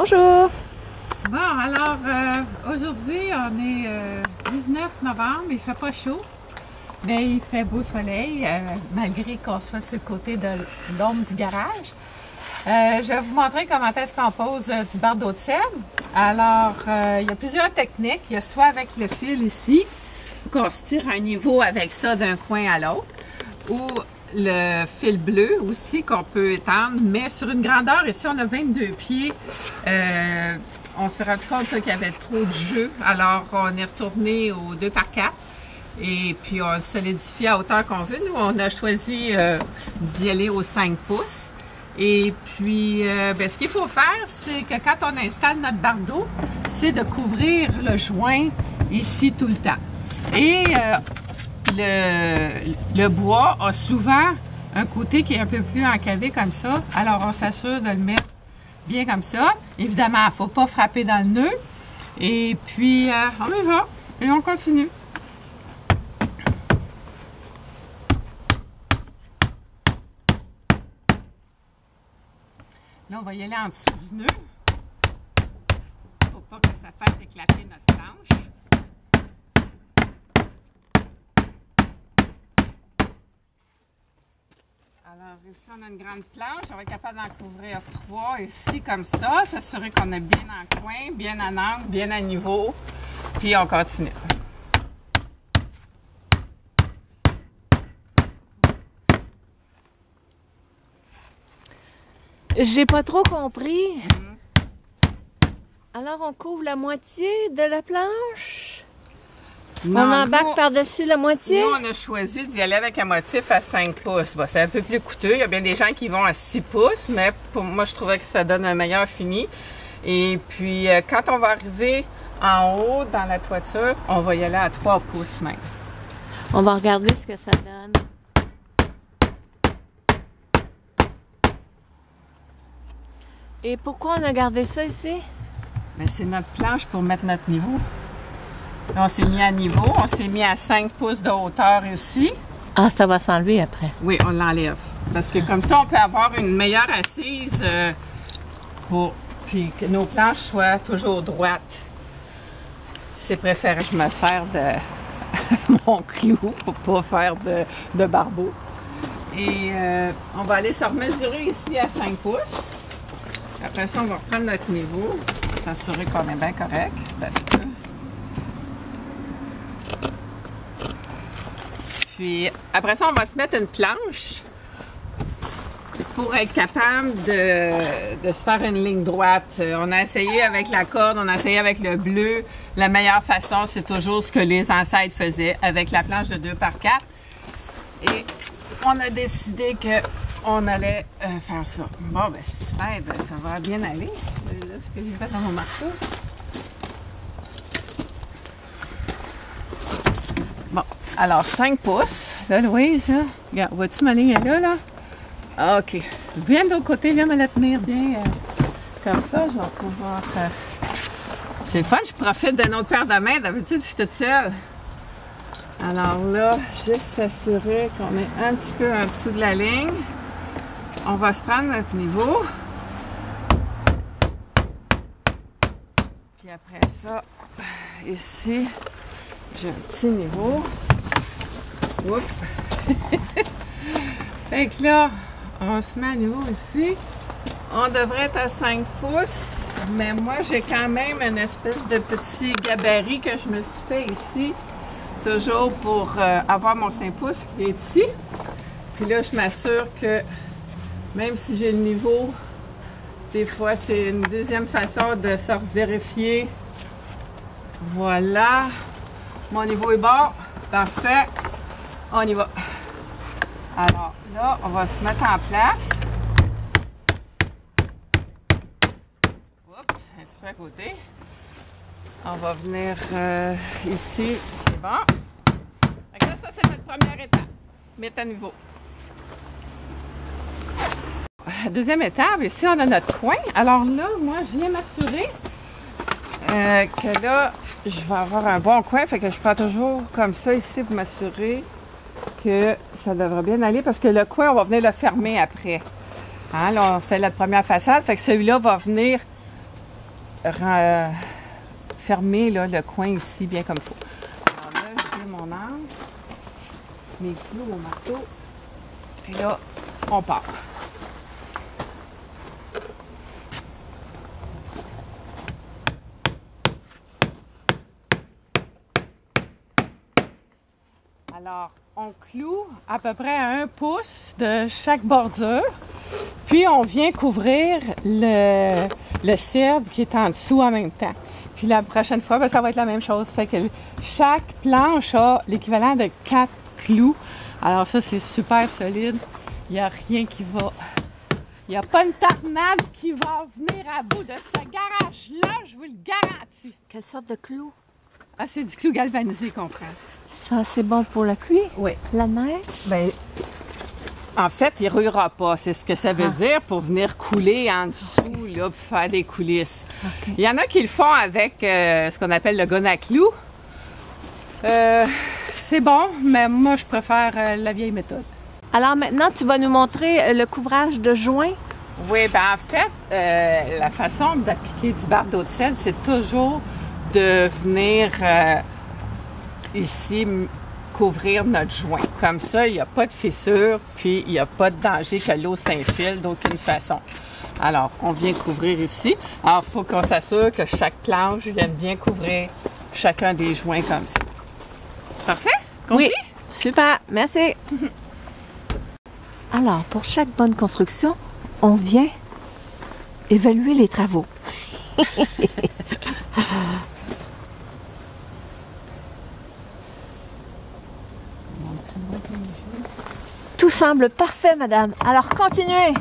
Bonjour! Bon, alors aujourd'hui, on est 19 novembre, il fait pas chaud, mais il fait beau soleil, malgré qu'on soit sur le côté de l'ombre du garage. Je vais vous montrer comment est-ce qu'on pose du bardeau de sève. Alors, il y a plusieurs techniques. Il y a soit avec le fil ici, qu'on se tire à un niveau avec ça d'un coin à l'autre, ou le fil bleu aussi qu'on peut étendre, mais sur une grandeur, ici on a 22 pieds. On s'est rendu compte qu'il y avait trop de jeu, alors on est retourné au 2x4 et puis on solidifie à hauteur qu'on veut. Nous, on a choisi d'y aller au 5 pouces. Et puis, ce qu'il faut faire, c'est que quand on installe notre bardeau, c'est de couvrir le joint ici tout le temps. Et le bois a souvent un côté qui est un peu plus encavé comme ça. Alors, on s'assure de le mettre bien comme ça. Évidemment, il ne faut pas frapper dans le nœud. Et puis, on y va. Et on continue. Là, on va y aller en dessous du nœud. Il ne faut pas que ça fasse éclater notre planche. Alors ici, on a une grande planche. On va être capable d'en couvrir 3 ici comme ça. S'assurer qu'on est bien en coin, bien en angle, bien à niveau. Puis on continue. J'ai pas trop compris. Alors, on couvre la moitié de la planche? Non, on embarque par-dessus la moitié? Nous, on a choisi d'y aller avec un motif à 5 pouces. Bon, c'est un peu plus coûteux. Il y a bien des gens qui vont à 6 pouces, mais pour moi, je trouvais que ça donne un meilleur fini. Et puis, quand on va arriver en haut, dans la toiture, on va y aller à 3 pouces même. On va regarder ce que ça donne. Et pourquoi on a gardé ça ici? Mais c'est notre planche pour mettre notre niveau. Là, on s'est mis à niveau. On s'est mis à 5 pouces de hauteur ici. Ah, ça va s'enlever après. Oui, on l'enlève. Parce que comme ça, on peut avoir une meilleure assise puis que nos planches soient toujours droites. C'est préféré que je me sers de mon clou pour pas faire de barbeau. Et on va aller se remesurer ici à 5 pouces. Après ça, on va reprendre notre niveau pour s'assurer qu'on est bien correct. Puis après ça, on va se mettre une planche pour être capable de se faire une ligne droite. On a essayé avec la corde, on a essayé avec le bleu. La meilleure façon, c'est toujours ce que les ancêtres faisaient avec la planche de 2x4. Et on a décidé qu'on allait faire ça. Bon, ben super, ben, ça va bien aller. Là, ce que j'ai fait dans mon marteau. Bon, alors 5 pouces. Là, Louise, là, regarde, vois-tu ma ligne est là, là? OK. Viens de l'autre côté, viens me la tenir bien comme ça. Je vais pouvoir... C'est le fun, je profite d'une autre paire de mains. D'habitude, je suis toute seule. Alors là, juste s'assurer qu'on est un petit peu en dessous de la ligne. On va se prendre notre niveau. Puis après ça, ici, j'ai un petit niveau. Oups! Fait que là, on se met à niveau ici. On devrait être à 5 pouces, mais moi, j'ai quand même une espèce de petit gabarit que je me suis fait ici, toujours pour avoir mon 5 pouces qui est ici. Puis là, je m'assure que même si j'ai le niveau, des fois, c'est une deuxième façon de se vérifier. Voilà. Mon niveau est bon. Parfait. On y va. Alors là, on va se mettre en place. Oups, un petit peu à côté. On va venir ici. C'est bon. Fait que là, ça, c'est notre première étape. Mettre à niveau. Deuxième étape, ici, on a notre coin. Alors là, moi, je viens m'assurer que là, je vais avoir un bon coin. Fait que je prends toujours comme ça ici pour m'assurer que ça devrait bien aller. Parce que le coin, on va venir le fermer après. Hein, là, on fait la première façade. Fait que celui-là va venir fermer là, le coin ici bien comme il faut. Alors là, j'ai mon angle, mes clous au marteau, et là, on part. Alors, on cloue à peu près à 1 pouce de chaque bordure, puis on vient couvrir le cible qui est en dessous en même temps. Puis la prochaine fois, ben, ça va être la même chose. Fait que chaque planche a l'équivalent de 4 clous. Alors ça, c'est super solide. Il n'y a rien qui va... Il n'y a pas une tornade qui va venir à bout de ce garage-là, je vous le garantis. Quelle sorte de clou? Ah, c'est du clou galvanisé qu'on prend. Ça, c'est bon pour la pluie? Oui. La neige? Ben, en fait, il ne rouillera pas. C'est ce que ça veut dire pour venir couler en dessous, là, pour faire des coulisses. Okay. Il y en a qui le font avec ce qu'on appelle le gun à clous. C'est bon, mais moi, je préfère la vieille méthode. Alors maintenant, tu vas nous montrer le couvrage de joint. Oui, bien en fait, la façon d'appliquer du barbe d'eau de cèdre, c'est toujours de venir ici couvrir notre joint. Comme ça, il n'y a pas de fissure, puis il n'y a pas de danger que l'eau s'infile d'aucune façon. Alors, on vient couvrir ici. Alors, il faut qu'on s'assure que chaque planche vienne bien couvrir chacun des joints comme ça. Parfait? Compris? Oui, super, merci. Alors, pour chaque bonne construction, on vient évaluer les travaux. Tout semble parfait, madame. Alors, continuez.